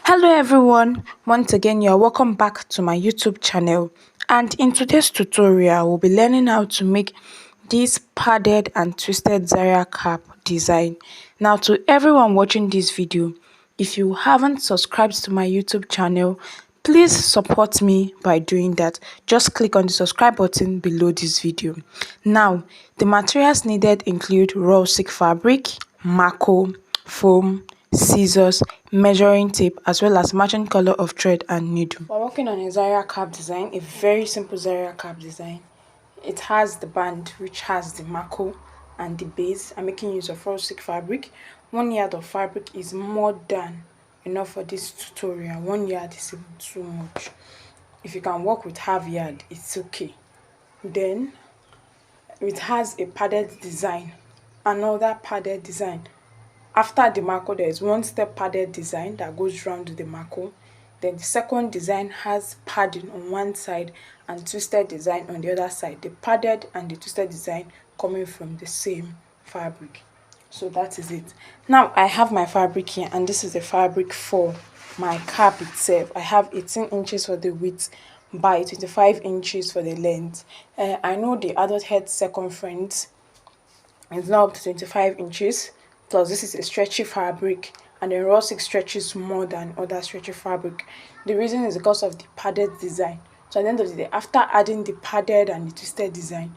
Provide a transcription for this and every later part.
Hello everyone, once again you're welcome back to my YouTube channel, and in today's tutorial we'll be learning how to make this padded and twisted Zara cap design. Now to everyone watching this video, if you haven't subscribed to my YouTube channel, please support me by doing that. Just click on the subscribe button below this video. Now the materials needed include raw silk fabric, marco, foam, scissors, measuring tape, as well as matching color of thread and needle. We're working on a Zara cap design, a very simple Zara cap design. It has the band which has the marco and the base. I'm making use of raw silk fabric. 1 yard of fabric is more than enough for this tutorial. 1 yard is even too much. If you can work with half yard, it's okay. Then it has a padded design, another padded design. After the marco, there is one step padded design that goes round the marco. Then the second design has padding on one side and twisted design on the other side. The padded and the twisted design coming from the same fabric. So that is it. Now I have my fabric here, and this is the fabric for my cap itself. I have 18 inches for the width by 25 inches for the length. I know the adult head circumference is now up to 25 inches. Plus this is a stretchy fabric, and the raw silk stretches more than other stretchy fabric. The reason is because of the padded design. So at the end of the day, after adding the padded and the twisted design,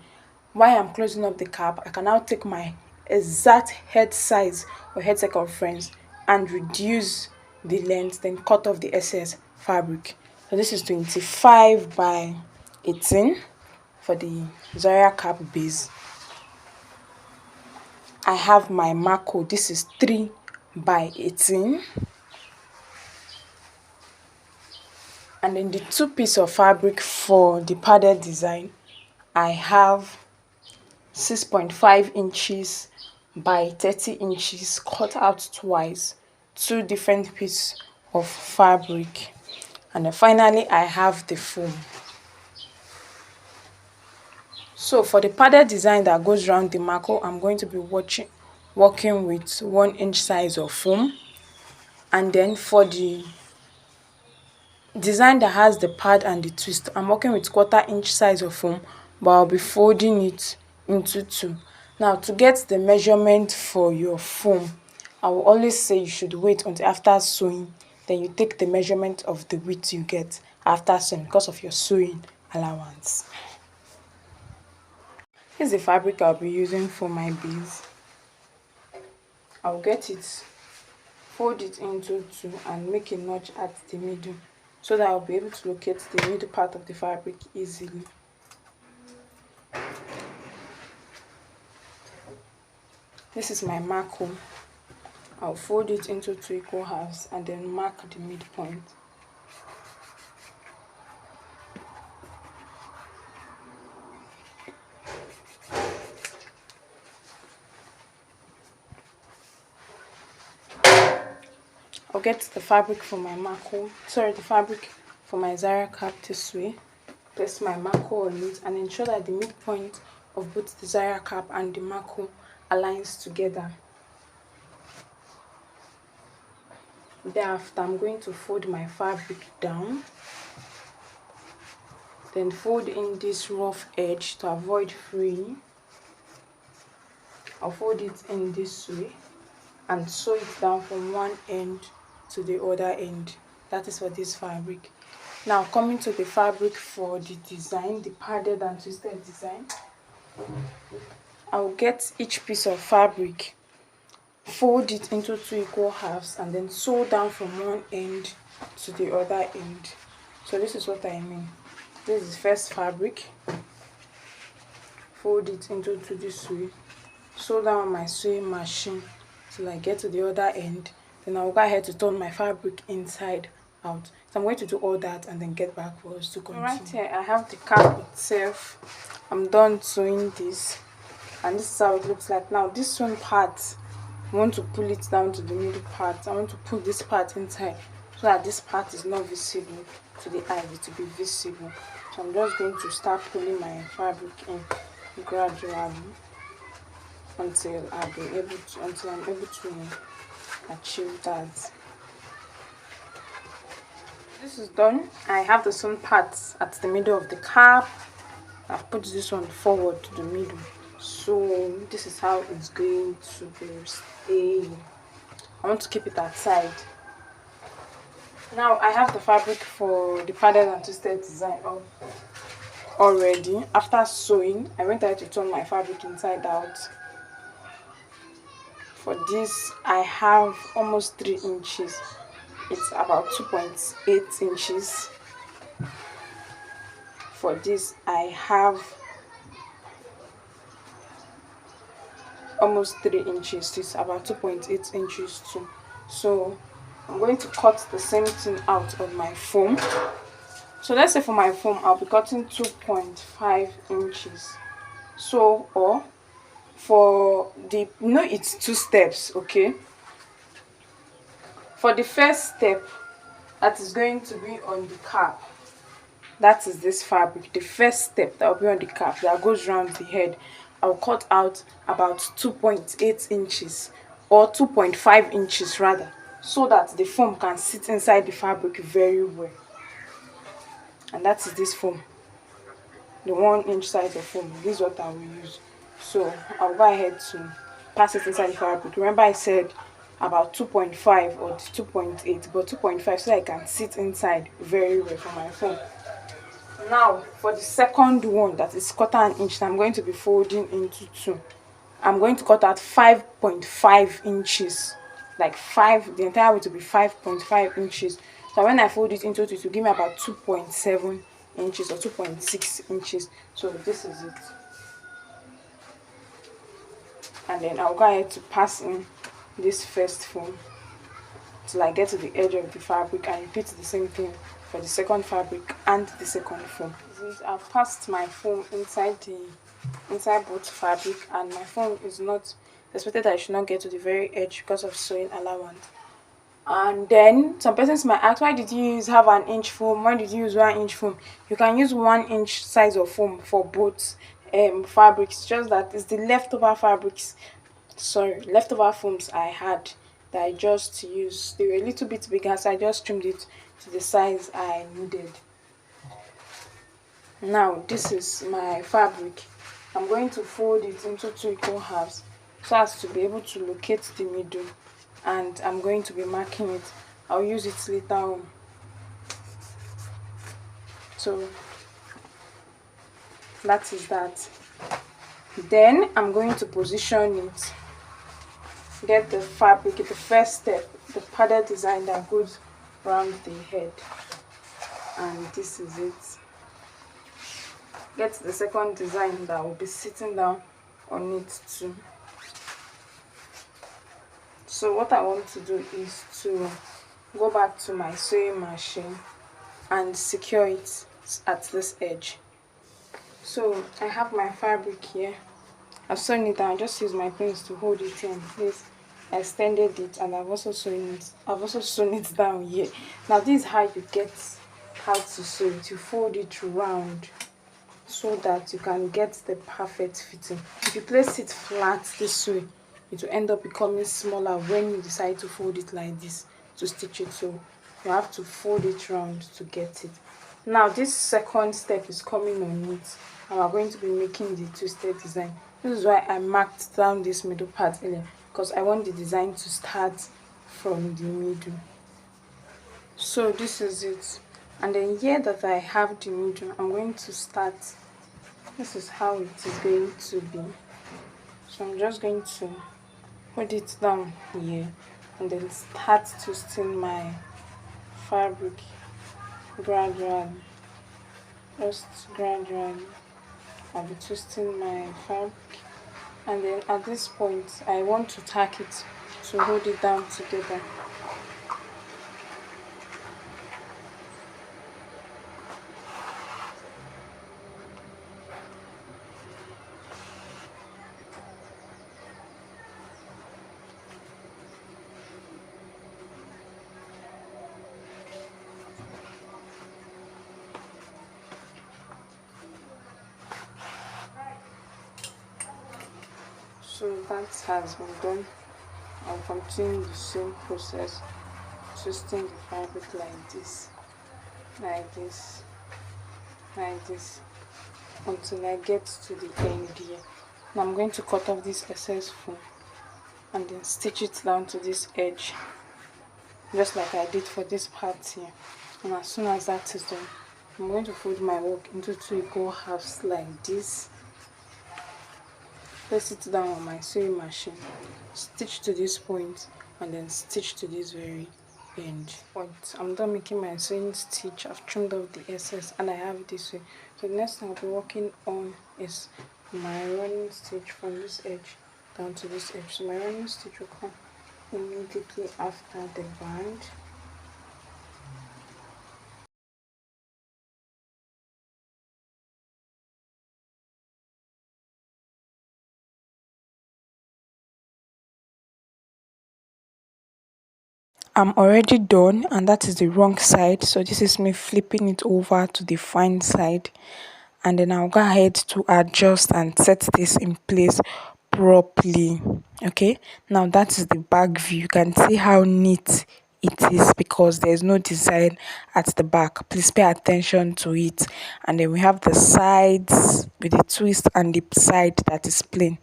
while I'm closing up the cap, I can now take my exact head size or head circumference and reduce the length, then cut off the excess fabric. So this is 25 by 18 for the Zara cap base. I have my marco. This is 3 by 18, and then the 2 pieces of fabric for the padded design, I have 6.5 inches by 30 inches cut out twice, 2 different pieces of fabric. And then finally I have the foam. So for the padded design that goes around the marco, I'm going to be working with 1 inch size of foam. And then for the design that has the pad and the twist, I'm working with 1/4 inch size of foam, but I'll be folding it into 2. Now to get the measurement for your foam, I will always say you should wait until after sewing, then you take the measurement of the width you get after sewing because of your sewing allowance. Here's the fabric I'll be using for my base. I'll get it, fold it into 2 and make a notch at the middle so that I'll be able to locate the middle part of the fabric easily. This is my marco. I'll fold it into 2 equal halves and then mark the midpoint. I'll get the fabric for my the fabric for my Zara cap this way. Place my marco on it and ensure that the midpoint of both the Zara cap and the marco aligns together. Thereafter, I'm going to fold my fabric down, then fold in this rough edge to avoid fraying. I'll fold it in this way and sew it down from one end to the other end. That is for this fabric. Now coming to the fabric for the design, the padded and twisted design, I'll get each piece of fabric, fold it into 2 equal halves and then sew down from one end to the other end. So this is what I mean. This is first fabric, fold it into 2 this way, sew down on my sewing machine till I get to the other end. Then I'll go ahead to turn my fabric inside out. So I'm going to do all that and then get back for us to continue. Right here I have the cap itself. I'm done sewing this, and this is how it looks like. Now this one part, I want to pull it down to the middle part. I want to pull this part inside so that this part is not visible to the eye, it will be visible. So I'm just going to start pulling my fabric in gradually until I'm able to achieve that. This is done. I have the sewn parts at the middle of the cap. I've put this one forward to the middle. So this is how it's going to be staying. I want to keep it outside. Now I have the fabric for the padded and twisted design already. After sewing, I went ahead to turn my fabric inside out. For this, I have almost 3 inches. It's about 2.8 inches. For this, I have almost 3 inches. So it's about 2.8 inches too. So I'm going to cut the same thing out of my foam. So let's say for my foam, I'll be cutting 2.5 inches. So, or for the, it's 2 steps, okay? For the first step, that is going to be on the cap. That is this fabric. The first step that will be on the cap that goes around the head. I'll cut out about 2.8 inches or 2.5 inches rather, so that the foam can sit inside the fabric very well. And that is this foam, the 1 inch size of foam. This is what I will use. So I'll go ahead to pass it inside the fabric. Remember I said about 2.5 or 2.8, but 2.5 so I can sit inside very well for my foam. Now for the second one, that is 1/4 inch, I'm going to be folding into 2. I'm going to cut out 5.5 inches, like 5, the entire way to be 5.5 inches. So when I fold it into 2, it will give me about 2.7 inches or 2.6 inches. So this is it. And then I'll go ahead to pass in this first foam till I get to the edge of the fabric, and repeat the same thing for the second fabric and the second foam. I've passed my foam inside both fabric, and my foam is not expected that I should not get to the very edge because of sewing allowance. And then some persons might ask, why did you have an inch foam? Why did you use 1 inch foam? You can use 1 inch size of foam for both fabrics, just that it's the leftover foams I had that I just used. They were a little bit bigger, so I just trimmed it to the size I needed. Now this is my fabric. I'm going to fold it into 2 equal halves so as to be able to locate the middle, and I'm going to be marking it. I'll use it later on. So that is that. Then I'm going to position it, get the fabric, the first step, the padded design that goes around the head, and this is it. Get the second design that will be sitting down on it too. So what I want to do is to go back to my sewing machine and secure it at this edge. So I have my fabric here. I've sewn it down. I just use my pins to hold it in place. I extended it, and I've also sewn it down here. Now this is how you get how to sew it. You fold it round so that you can get the perfect fitting. If you place it flat this way, it will end up becoming smaller when you decide to fold it like this to stitch it. So you have to fold it round to get it. Now this second step is coming on it, and we're going to be making the twisted design. This is why I marked down this middle part earlier, because I want the design to start from the middle. So this is it. And then here that I have the middle, I'm going to start. This is how it is going to be. So I'm just going to hold it down here and then start twisting my fabric gradually. Just gradually I'll be twisting my fabric, and then at this point I want to tack it to hold it down together. So that has been done. I'll continue the same process, twisting the fabric like this. like this, like this, until I get to the end here. Now I'm going to cut off this excess foam and then stitch it down to this edge, just like I did for this part here. And as soon as that is done, I'm going to fold my work into two equal halves like this, place it down on my sewing machine, stitch to this point, and then stitch to this very end point. I'm done making my sewing stitch. I've trimmed off the excess and I have it this way. So the next thing I'll be working on is my running stitch from this edge down to this edge. So my running stitch will come immediately after the band. I'm already done, and that is the wrong side, so this is me flipping it over to the fine side, and then I'll go ahead to adjust and set this in place properly. Okay, now that is the back view. You can see how neat it is because there's no design at the back. Please pay attention to it. And then we have the sides with the twist and the side that is plain.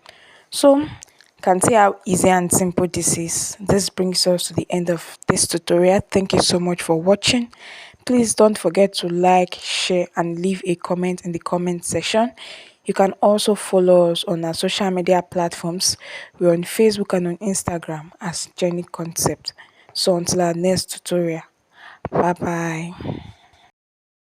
So you can see how easy and simple this is. This brings us to the end of this tutorial. Thank you so much for watching. Please don't forget to like, share and leave a comment in the comment section. You can also follow us on our social media platforms. We're on Facebook and on Instagram as JenieConcept. So until our next tutorial, bye bye.